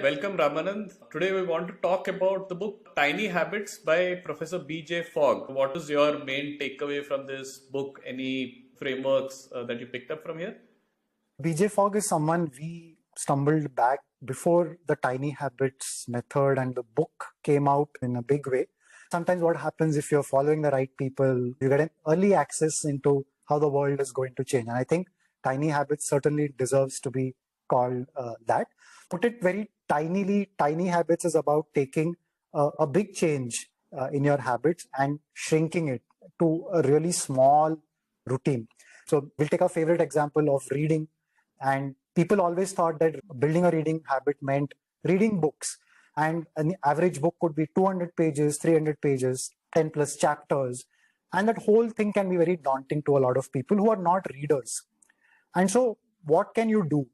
Welcome, Ramanand. Today we want to talk about the book Tiny Habits by Professor BJ Fogg. What is your main takeaway from this book? Any frameworks that you picked up from here? BJ Fogg is someone we stumbled back before the Tiny Habits method and the book came out in a big way. Sometimes what happens if you're following the right people, you get an early access into how the world is going to change. And I think Tiny Habits certainly deserves to be called that. Put it very tinily, Tiny Habits is about taking a big change in your habits and shrinking it to a really small routine. So we'll take our favorite example of reading. And people always thought that building a reading habit meant reading books. And an average book could be 200 pages, 300 pages, 10 plus chapters. And that whole thing can be very daunting to a lot of people who are not readers. And so what can you do?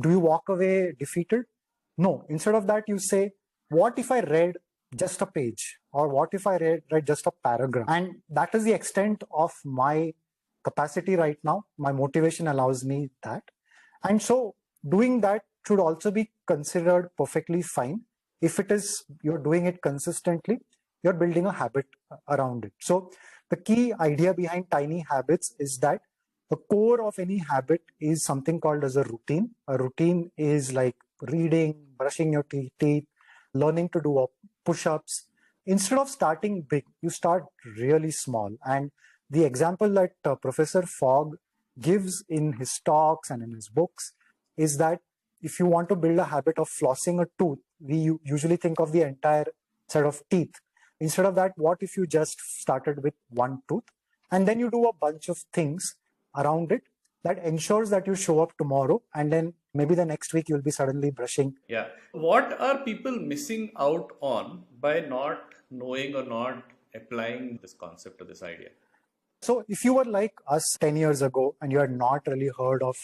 Do you walk away defeated? No. Instead of that, you say, what if I read just a page? Or what if I read just a paragraph? And that is the extent of my capacity right now. My motivation allows me that. And so doing that should also be considered perfectly fine. If it is, you're doing it consistently, you're building a habit around it. So the key idea behind Tiny Habits is that the core of any habit is something called as a routine. A routine is like reading, brushing your teeth, learning to do push-ups. Instead of starting big, you start really small. And the example that Professor Fogg gives in his talks and in his books is that if you want to build a habit of flossing a tooth, we usually think of the entire set of teeth. Instead of that, what if you just started with one tooth and then you do a bunch of things around it that ensures that you show up tomorrow and then maybe the next week you'll be suddenly brushing. Yeah. What are people missing out on by not knowing or not applying this concept or this idea? So if you were like us 10 years ago and you had not really heard of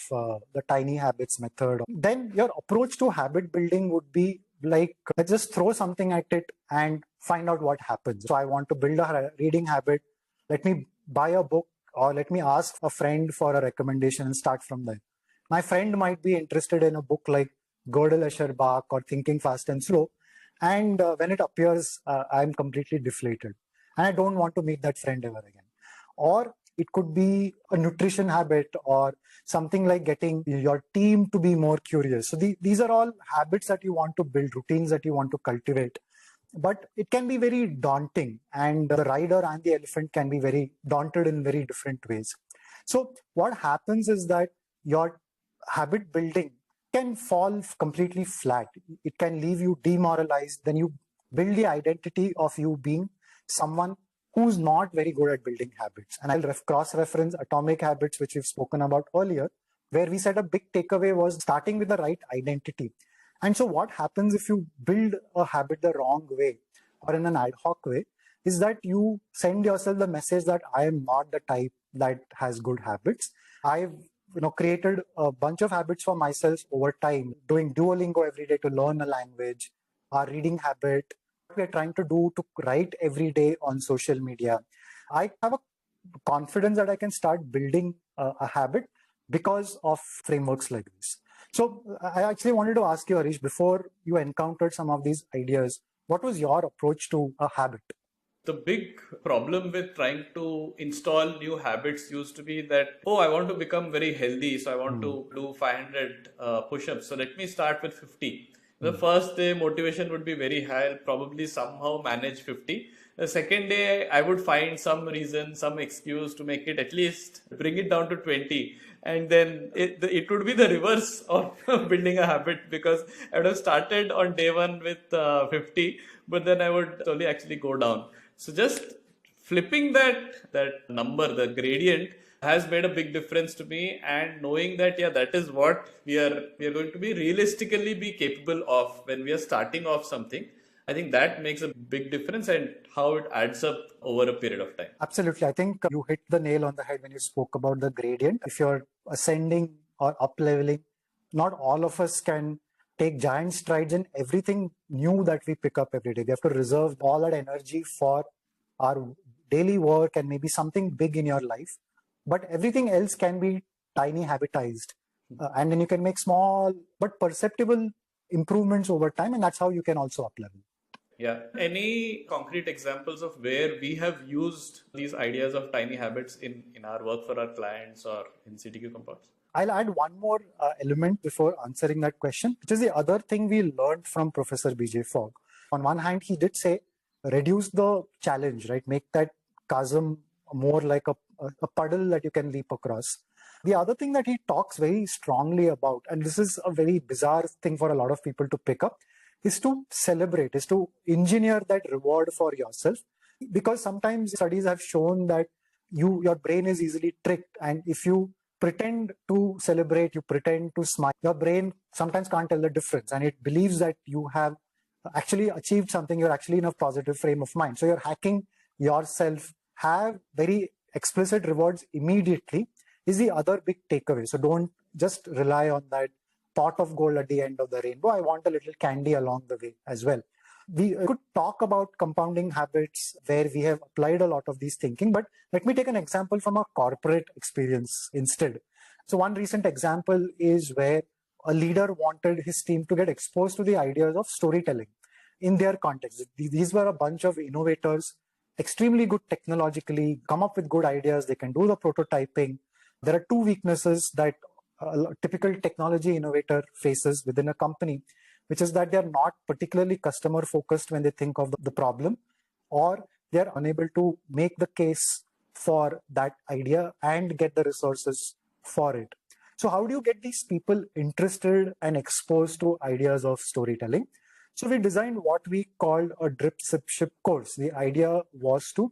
the Tiny Habits method, then your approach to habit building would be like, let's just throw something at it and find out what happens. So I want to build a reading habit. Let me buy a book or let me ask a friend for a recommendation and start from there. My friend might be interested in a book like Gödel, Escher, Bach or Thinking Fast and Slow. And when it appears, I'm completely deflated. And I don't want to meet that friend ever again. Or it could be a nutrition habit or something like getting your team to be more curious. So these are all habits that you want to build, routines that you want to cultivate. But it can be very daunting, and the rider and the elephant can be very daunted in very different ways. So what happens is that your habit building can fall completely flat. It can leave you demoralized. Then you build the identity of you being someone who's not very good at building habits. And I'll cross-reference Atomic Habits, which we've spoken about earlier, where we said a big takeaway was starting with the right identity. And so what happens if you build a habit the wrong way or in an ad hoc way is that you send yourself the message that I am not the type that has good habits. I've created a bunch of habits for myself over time, doing Duolingo every day to learn a language, our reading habit, what we're trying to do to write every day on social media. I have a confidence that I can start building a habit because of frameworks like this. So I actually wanted to ask you, Harish, before you encountered some of these ideas, what was your approach to a habit? The big problem with trying to install new habits used to be that, I want to become very healthy, so I want to do 500 push-ups. So let me start with 50. The first day motivation would be very high. I'll probably somehow manage 50. The second day I would find some reason, some excuse to make it at least bring it down to 20. And then it would be the reverse of building a habit, because I would have started on day one with 50, but then I would slowly actually go down. So just flipping that number, the gradient, has made a big difference to me, and knowing that that is what we are going to be realistically be capable of when we are starting off something. I think that makes a big difference, and how it adds up over a period of time. Absolutely. I think you hit the nail on the head when you spoke about the gradient. If you're ascending or up leveling, not all of us can take giant strides in everything new that we pick up every day. We have to reserve all that energy for our daily work and maybe something big in your life. But everything else can be tiny habitized. And then you can make small but perceptible improvements over time, and that's how you can also up level. Yeah. Any concrete examples of where we have used these ideas of tiny habits in our work for our clients or in CTQ compounds? I'll add one more element before answering that question, which is the other thing we learned from Professor BJ Fogg. On one hand, he did say, reduce the challenge, right? Make that chasm more like a puddle that you can leap across. The other thing that he talks very strongly about, and this is a very bizarre thing for a lot of people to pick up, is to celebrate, is to engineer that reward for yourself. Because sometimes studies have shown that your brain is easily tricked, and if you pretend to celebrate, you pretend to smile, your brain sometimes can't tell the difference, and it believes that you have actually achieved something, you're actually in a positive frame of mind. So you're hacking yourself. Have very explicit rewards immediately is the other big takeaway. So don't just rely on that pot of gold at the end of the rainbow. I want a little candy along the way as well. We could talk about compounding habits where we have applied a lot of these thinking, but let me take an example from a corporate experience instead. So one recent example is where a leader wanted his team to get exposed to the ideas of storytelling in their context. These were a bunch of innovators, extremely good technologically, come up with good ideas, they can do the prototyping. There are two weaknesses that a typical technology innovator faces within a company, which is that they're not particularly customer focused when they think of the problem, or they're unable to make the case for that idea and get the resources for it. So how do you get these people interested and exposed to ideas of storytelling? So we designed what we called a drip sip ship course. The idea was to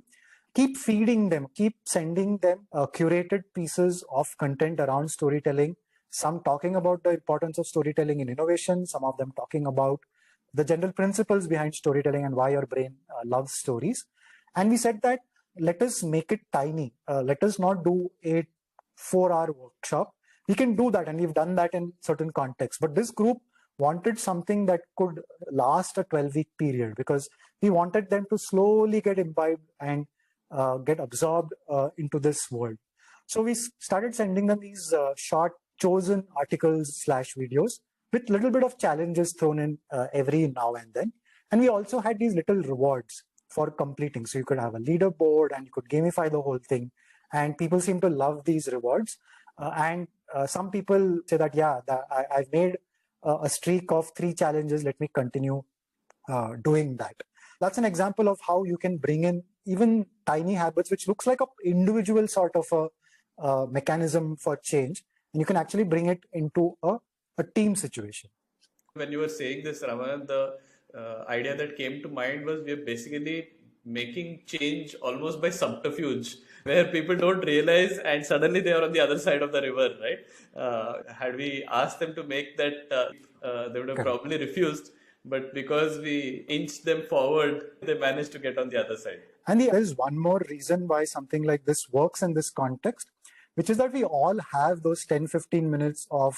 keep feeding them, keep sending them curated pieces of content around storytelling, some talking about the importance of storytelling in innovation, some of them talking about the general principles behind storytelling and why your brain loves stories. And we said that let us make it tiny. Let us not do a 4-hour workshop. We can do that, and we've done that in certain contexts. But this group wanted something that could last a 12-week period, because we wanted them to slowly get imbibed and get absorbed into this world. So we started sending them these short chosen articles / videos with little bit of challenges thrown in every now and then. And we also had these little rewards for completing. So you could have a leaderboard and you could gamify the whole thing. And people seem to love these rewards. And some people say that, yeah, I've made a streak of 3 challenges. Let me continue doing that. That's an example of how you can bring in even tiny habits, which looks like an individual sort of a mechanism for change. And you can actually bring it into a team situation. When you were saying this, Raman, the idea that came to mind was we are basically making change almost by subterfuge, where people don't realize and suddenly they are on the other side of the river, right? Had we asked them to make that, they would have probably refused. But because we inched them forward, they managed to get on the other side. And there's one more reason why something like this works in this context, which is that we all have those 10-15 minutes of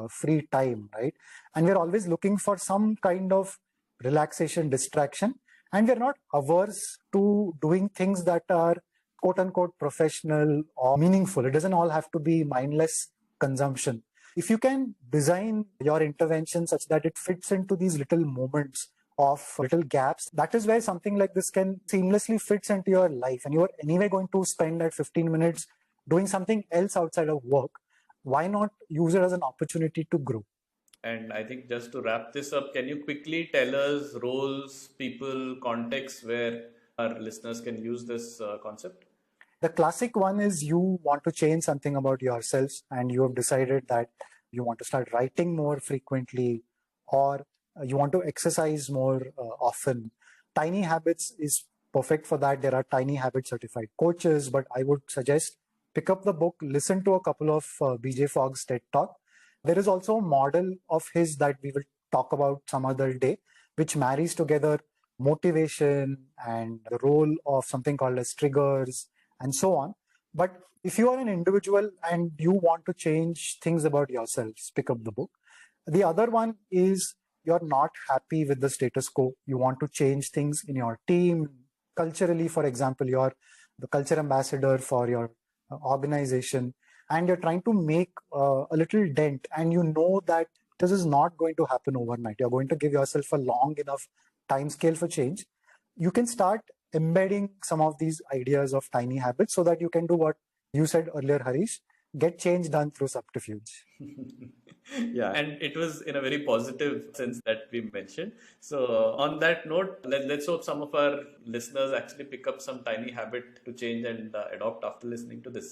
free time, right? And we're always looking for some kind of relaxation, distraction. And we're not averse to doing things that are quote unquote professional or meaningful. It doesn't all have to be mindless consumption. If you can design your intervention such that it fits into these little moments of little gaps, that is where something like this can seamlessly fits into your life. And you're anyway going to spend that 15 minutes doing something else outside of work. Why not use it as an opportunity to grow? And I think just to wrap this up, can you quickly tell us roles, people, contexts where our listeners can use this concept? The classic one is you want to change something about yourselves and you have decided that you want to start writing more frequently, or you want to exercise more often. Tiny Habits is perfect for that. There are Tiny Habit certified coaches, but I would suggest pick up the book, listen to a couple of BJ Fogg's TED Talk. There is also a model of his that we will talk about some other day, which marries together motivation and the role of something called as triggers and so on. But if you are an individual and you want to change things about yourselves, pick up the book. The other one is you're not happy with the status quo. You want to change things in your team. Culturally, for example, you're the culture ambassador for your organization and you're trying to make a little dent, and you know that This is not going to happen overnight. You're going to give yourself a long enough time scale for change. You can start embedding some of these ideas of tiny habits so that you can do what you said earlier, Harish, get change done through subterfuge. Yeah, and it was in a very positive sense that we mentioned. So, on that note, let's hope some of our listeners actually pick up some tiny habit to change and adopt after listening to this.